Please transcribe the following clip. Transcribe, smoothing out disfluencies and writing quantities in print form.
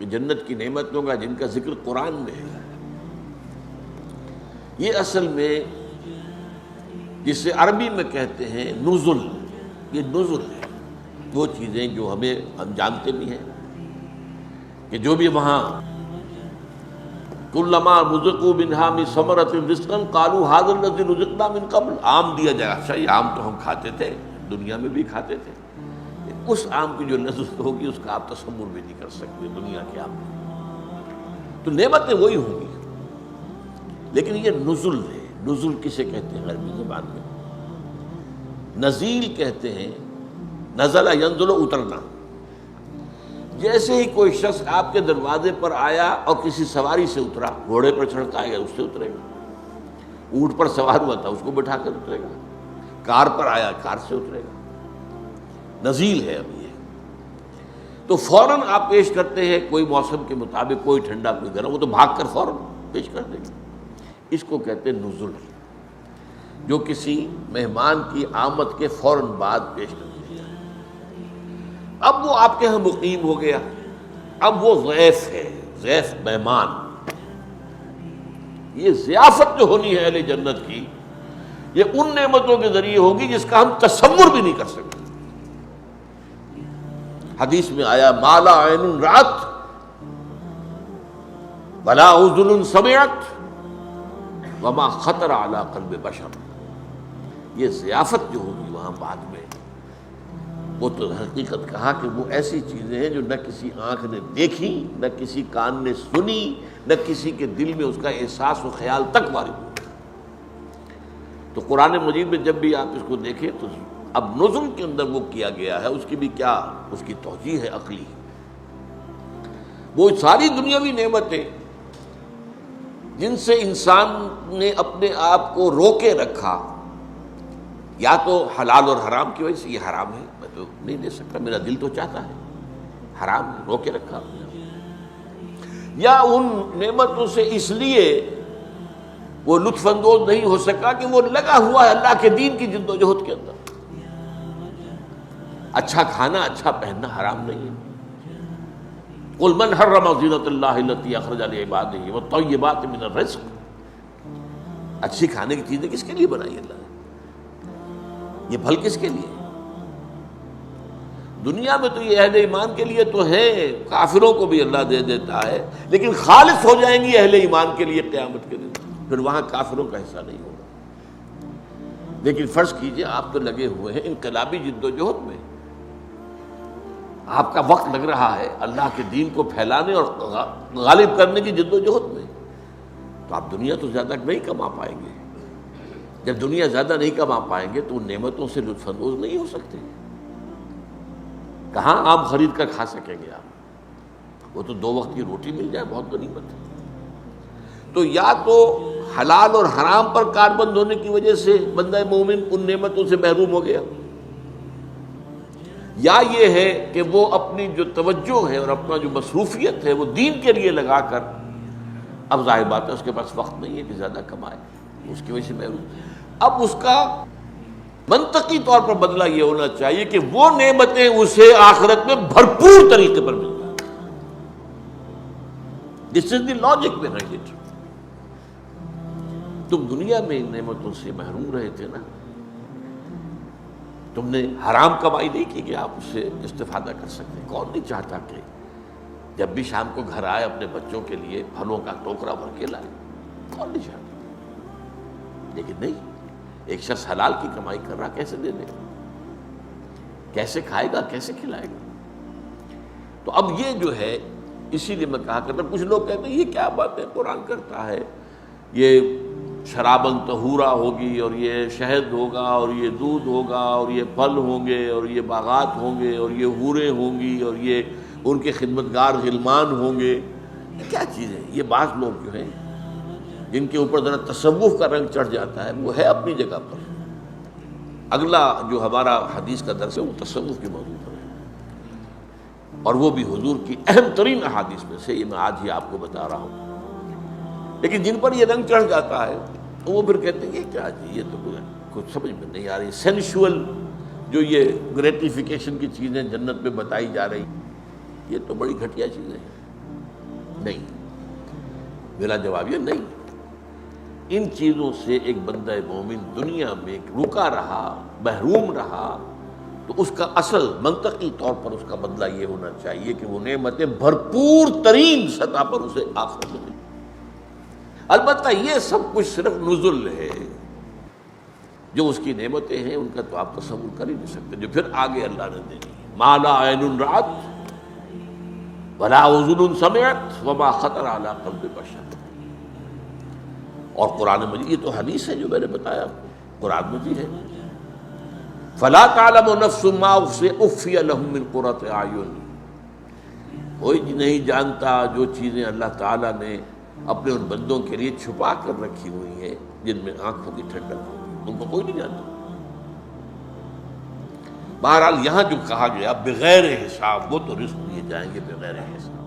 کہ جنت کی نعمتوں کا جن کا ذکر قرآن میں ہے، یہ اصل میں جسے عربی میں کہتے ہیں نزل، یہ نزل ہے، وہ چیزیں جو ہم جانتے بھی ہیں کہ جو بھی وہاں کلما رزقوا منہا من ثمرۃ رزقا قالوا ھذا الذی رزقنا من قبل، آم دیا جائے، اچھا یہ آم تو ہم کھاتے تھے، دنیا میں بھی کھاتے تھے، اس آم کی جو نزل ہوگی اس کا آپ تصور بھی نہیں کر سکتے دنیا کے آم میں، تو نعمتیں وہی ہوں گی، لیکن یہ نزل ہے۔ نزل کسے کہتے ہیں عربی زبان میں؟ نزیل کہتے ہیں، نزل ینزل، اترنا۔ جیسے ہی کوئی شخص آپ کے دروازے پر آیا اور کسی سواری سے اترا، گھوڑے پر چڑھ کے آیا اس سے اترے گا، اونٹ پر سوار ہوا تھا اس کو بٹھا کر اترے گا، کار پر آیا کار سے اترے گا، نزیل ہے اب یہ۔ تو فوراً آپ پیش کرتے ہیں کوئی موسم کے مطابق، کوئی ٹھنڈا کوئی گرم، وہ تو بھاگ کر فوراً پیش کر دیں گے، اس کو کہتے ہیں نزل، جو کسی مہمان کی آمد کے فوراً بعد پیش کر دیا جائے۔ اب وہ آپ کے ہاں مقیم ہو گیا، اب وہ ضیف ہے، ضیف مہمان۔ یہ ضیافت جو ہونی ہے اہل جنت کی، یہ ان نعمتوں کے ذریعے ہوگی جس کا ہم تصور بھی نہیں کر سکتے۔ حدیث میں آیا ما لا عین رأت ولا اذن سمعت وما خطر علی قلب بشر۔ یہ ضیافت جو ہوگی وہاں بعد میں، وہ تو حقیقت کہا کہ وہ ایسی چیزیں ہیں جو نہ کسی آنکھ نے دیکھی، نہ کسی کان نے سنی، نہ کسی کے دل میں اس کا احساس و خیال تک وارد ہوا۔ تو قرآن مجید میں جب بھی آپ اس کو دیکھیں تو اب نزل کے اندر وہ کیا گیا ہے، اس کی بھی کیا اس کی توجیہ ہے عقلی۔ وہ ساری دنیاوی نعمتیں جن سے انسان نے اپنے آپ کو روکے رکھا، یا تو حلال اور حرام کی وجہ سے، یہ حرام ہے میں تو نہیں دے سکتا، میرا دل تو چاہتا ہے، حرام ہے، روکے رکھا، یا ان نعمتوں سے اس لیے وہ لطف اندوز نہیں ہو سکا کہ وہ لگا ہوا ہے اللہ کے دین کی جد و جہد کے اندر۔ اچھا کھانا اچھا پہننا حرام نہیں ہے۔ قل من حرم زینۃ اللہ التی اخرج لعبادہ والطیبات من الرزق، اچھی کھانے کی چیزیں کس کے لیے بنائی اللہ نے؟ یہ پھل کس کے لیے؟ دنیا میں تو یہ اہل ایمان کے لیے تو ہے، کافروں کو بھی اللہ دے دیتا ہے، لیکن خالص ہو جائیں گی اہل ایمان کے لیے قیامت کے دن، پھر وہاں کافروں کا حصہ نہیں ہوگا۔ لیکن فرض کیجئے آپ تو لگے ہوئے ہیں انقلابی جد و جہد میں، آپ کا وقت لگ رہا ہے اللہ کے دین کو پھیلانے اور غالب کرنے کی جد و جہد میں، تو آپ دنیا تو زیادہ نہیں کما پائیں گے۔ جب دنیا زیادہ نہیں کما پائیں گے تو ان نعمتوں سے لطف اندوز نہیں ہو سکتے، کہاں آپ خرید کر کھا سکیں گے آپ؟ وہ تو 2 وقت کی روٹی مل جائے بہت غنیمت ہے۔ تو یا تو حلال اور حرام پر کاربند ہونے کی وجہ سے بندہ مومن ان نعمتوں سے محروم ہو گیا، یا یہ ہے کہ وہ اپنی جو توجہ ہے اور اپنا جو مصروفیت ہے وہ دین کے لیے لگا کر، اب ظاہر بات ہے اس کے پاس وقت نہیں ہے کہ زیادہ کمائے، اس کی وجہ سے محروم۔ اب اس کا منطقی طور پر بدلہ یہ ہونا چاہیے کہ وہ نعمتیں اسے آخرت میں بھرپور طریقے پر مل جائیں۔ دس از دی لاجک بیہائنڈ اٹ۔ تم دنیا میں ان نعمتوں سے محروم رہے تھے نا، تم نے حرام کمائی نہیں کی کہ آپ اس سے استفادہ کر سکتے۔ کون نہیں چاہتا کہ جب بھی شام کو گھر آئے اپنے بچوں کے لیے پھلوں کا ٹوکرا بھر کے لائے، کون نہیں چاہتا؟ لیکن نہیں، ایک شخص حلال کی کمائی کر رہا، کیسے دے دے گا؟ کیسے کھائے گا؟ کیسے کھلائے گا؟ تو اب یہ جو ہے، اسی لیے میں کہا کرتا، کچھ لوگ کہتے ہیں یہ کیا بات ہے قرآن کرتا ہے، یہ شراباً طہورا ہوگی اور یہ شہد ہوگا اور یہ دودھ ہوگا اور یہ پھل ہوں گے اور یہ باغات ہوں گے اور یہ حوریں ہوں گی اور یہ ان کے خدمتگار غلمان ہوں گے۔ یہ کیا چیز ہے؟ یہ بعض لوگ جو ہیں جن کے اوپر ذرا تصوف کا رنگ چڑھ جاتا ہے، وہ ہے اپنی جگہ پر۔ اگلا جو ہمارا حدیث کا درس ہے وہ تصوف کے موضوع پر ہے، اور وہ بھی حضور کی اہم ترین احادیث میں سے، یہ میں آج ہی آپ کو بتا رہا ہوں۔ لیکن جن پر یہ رنگ چڑھ جاتا ہے وہ پھر کہتے ہیں یہ کیا جی، یہ تو کچھ سمجھ میں نہیں آ رہی، سینشول جو یہ گریٹیفیکیشن کی چیزیں جنت میں بتائی جا رہی، یہ تو بڑی گھٹیا چیزیں ہیں۔ نہیں، میرا جواب یہ نہیں۔ ان چیزوں سے ایک بندہ مومن دنیا میں رکا رہا، محروم رہا، تو اس کا اصل منطقی طور پر اس کا بدلہ یہ ہونا چاہیے کہ وہ نعمتیں بھرپور ترین سطح پر اسے آخرت میں ملیں۔ البتہ یہ سب کچھ صرف نزل ہے، جو اس کی نعمتیں ہیں ان کا تو آپ تصور کر ہی نہیں سکتے، جو پھر آگے اللہ نے دینی ہے۔ ما لا عین رأت ولا اذن سمعت وما خطر علی قلب بشر۔ اور قرآن مجید، یہ تو حدیث ہے جو میں نے بتایا آپ کو، قرآن مجید ہے، فلا تعلم نفس ما اخفی لهم من قرۃ اعین، کوئی نہیں جانتا جو چیزیں اللہ تعالیٰ نے اپنے ان بندوں کے لیے چھپا کر رکھی ہوئی ہیں جن میں آنکھوں کی ٹھنڈک ہو، ان کو کوئی نہیں جانتا۔ بہرحال یہاں جو کہا گیا بغیر حساب، وہ تو رزق دیے جائیں گے بغیر حساب۔